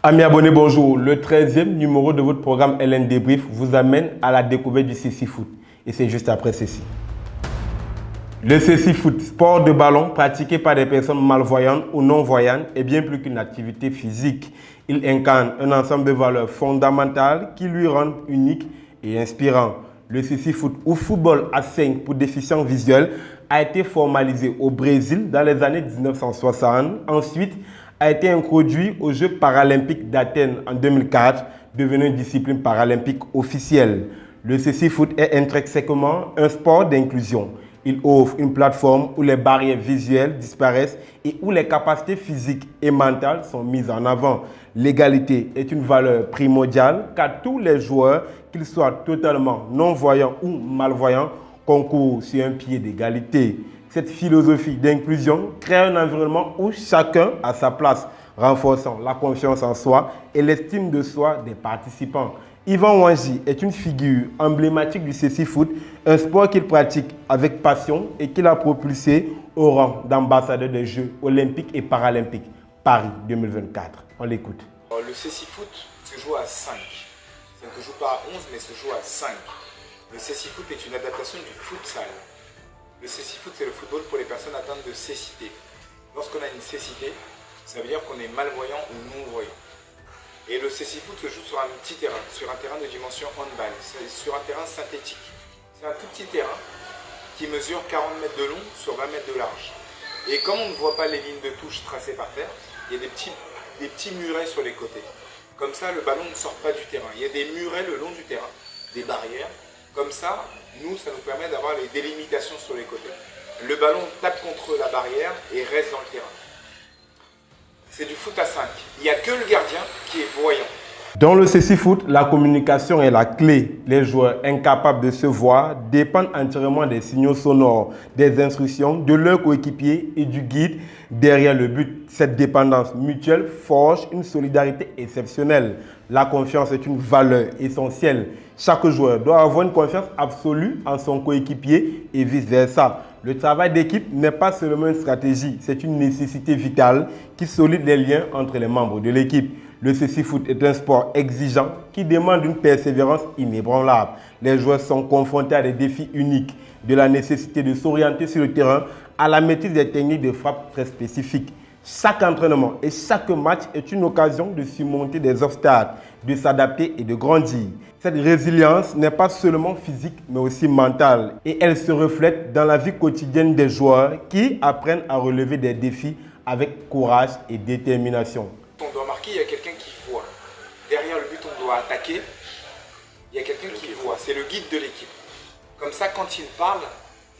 Amis abonnés, bonjour. Le 13e numéro de votre programme LN Débrief vous amène à la découverte du CC Foot. Et c'est juste après ceci. Le CC Foot, sport de ballon pratiqué par des personnes malvoyantes ou non-voyantes, est bien plus qu'une activité physique. Il incarne un ensemble de valeurs fondamentales qui lui rendent unique et inspirant. Le CC Foot, ou football à 5 pour déficients visuels, a été formalisé au Brésil dans les années 1960. Ensuite, a été introduit aux Jeux paralympiques d'Athènes en 2004, devenue une discipline paralympique officielle. Le CC Foot est intrinsèquement un sport d'inclusion. Il offre une plateforme où les barrières visuelles disparaissent et où les capacités physiques et mentales sont mises en avant. L'égalité est une valeur primordiale car tous les joueurs, qu'ils soient totalement non-voyants ou malvoyants, concourent sur un pied d'égalité. Cette philosophie d'inclusion crée un environnement où chacun a sa place, renforçant la confiance en soi et l'estime de soi des participants. Yvan Wanji est une figure emblématique du CC Foot, un sport qu'il pratique avec passion et qu'il a propulsé au rang d'ambassadeur des Jeux olympiques et paralympiques Paris 2024. On l'écoute. Le CC Foot se joue à 5. Ça ne se joue pas à 11, mais se joue à 5. Le CC Foot est une adaptation du futsal. Le CC Foot, c'est le football pour les personnes atteintes de cécité. Lorsqu'on a une cécité, ça veut dire qu'on est malvoyant ou non-voyant. Et le CC Foot se joue sur un petit terrain, sur un terrain de dimension handball, c'est sur un terrain synthétique. C'est un tout petit terrain qui mesure 40 mètres de long sur 20 mètres de large. Et comme on ne voit pas les lignes de touche tracées par terre, il y a des petits murets sur les côtés. Comme ça, le ballon ne sort pas du terrain. Il y a des murets le long du terrain, des barrières. Comme ça, ça nous permet d'avoir les délimitations sur les côtés. Le ballon tape contre la barrière et reste dans le terrain. C'est du foot à 5. Il n'y a que le gardien qui est voyant. Dans le CC Foot, la communication est la clé. Les joueurs incapables de se voir dépendent entièrement des signaux sonores, des instructions de leurs coéquipiers et du guide derrière le but. Cette dépendance mutuelle forge une solidarité exceptionnelle. La confiance est une valeur essentielle. Chaque joueur doit avoir une confiance absolue en son coéquipier et vice-versa. Le travail d'équipe n'est pas seulement une stratégie, c'est une nécessité vitale qui solide les liens entre les membres de l'équipe. Le CC Foot est un sport exigeant qui demande une persévérance inébranlable. Les joueurs sont confrontés à des défis uniques, de la nécessité de s'orienter sur le terrain à la maîtrise des techniques de frappe très spécifiques. Chaque entraînement et chaque match est une occasion de surmonter des obstacles, de s'adapter et de grandir. Cette résilience n'est pas seulement physique, mais aussi mentale. Et elle se reflète dans la vie quotidienne des joueurs qui apprennent à relever des défis avec courage et détermination. On doit marquer, il y a quelqu'un qui voit. Derrière le but, on doit attaquer. Il y a quelqu'un qui voit. C'est le guide de l'équipe. Comme ça, quand il parle,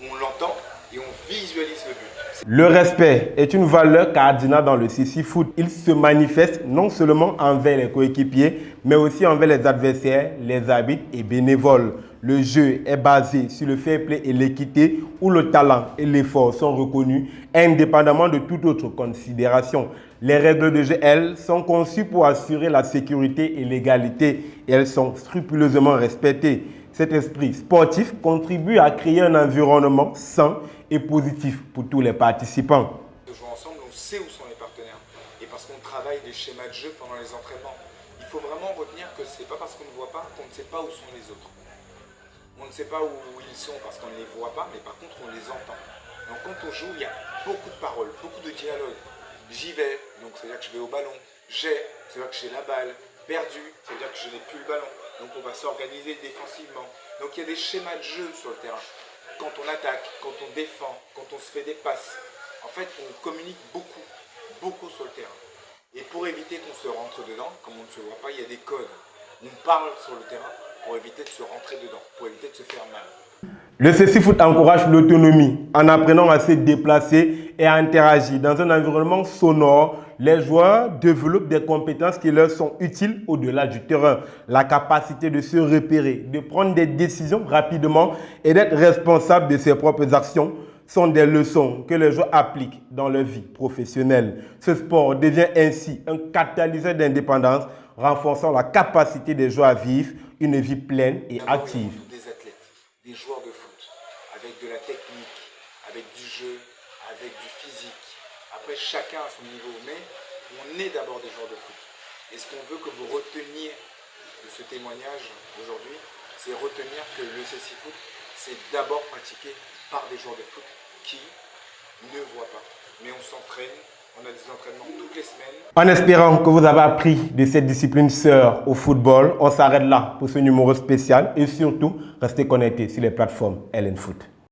on l'entend et on visualise le but. Le respect est une valeur cardinale dans le CC Foot. Il se manifeste non seulement envers les coéquipiers, mais aussi envers les adversaires, les arbitres et bénévoles. Le jeu est basé sur le fair play et l'équité, où le talent et l'effort sont reconnus, indépendamment de toute autre considération. Les règles de jeu, elles, sont conçues pour assurer la sécurité et l'égalité, et elles sont scrupuleusement respectées. Cet esprit sportif contribue à créer un environnement sain et positif pour tous les participants. De jouer ensemble, on sait où sont les partenaires. Et parce qu'on travaille des schémas de jeu pendant les entraînements. Il faut vraiment retenir que ce n'est pas parce qu'on ne voit pas qu'on ne sait pas où sont les autres. On ne sait pas où ils sont parce qu'on ne les voit pas, mais par contre on les entend. Donc quand on joue, il y a beaucoup de paroles, beaucoup de dialogues. J'y vais, donc c'est-à-dire que je vais au ballon. C'est-à-dire que j'ai la balle. Perdu, c'est-à-dire que je n'ai plus le ballon. Donc on va s'organiser défensivement. Donc il y a des schémas de jeu sur le terrain. Quand on attaque, quand on défend, quand on se fait des passes. En fait, on communique beaucoup sur le terrain. Et pour éviter qu'on se rentre dedans, comme on ne se voit pas, il y a des codes. On parle sur le terrain pour éviter de se rentrer dedans, pour éviter de se faire mal. Le CC Foot encourage l'autonomie en apprenant à se déplacer et à interagir dans un environnement sonore. Les joueurs développent des compétences qui leur sont utiles au-delà du terrain. La capacité de se repérer, de prendre des décisions rapidement et d'être responsable de ses propres actions sont des leçons que les joueurs appliquent dans leur vie professionnelle. Ce sport devient ainsi un catalyseur d'indépendance, renforçant la capacité des joueurs à vivre une vie pleine et active. Des athlètes, des joueurs de foot, avec de la technique, avec du jeu, avec du physique. Après, chacun à son niveau, mais on est d'abord des joueurs de foot. Et ce qu'on veut que vous reteniez de ce témoignage aujourd'hui, c'est retenir que le CC Foot, c'est d'abord pratiqué par des joueurs de foot qui ne voient pas. Mais on s'entraîne, on a des entraînements toutes les semaines. En espérant que vous avez appris de cette discipline sœur au football, on s'arrête là pour ce numéro spécial et surtout, restez connectés sur les plateformes LN Foot.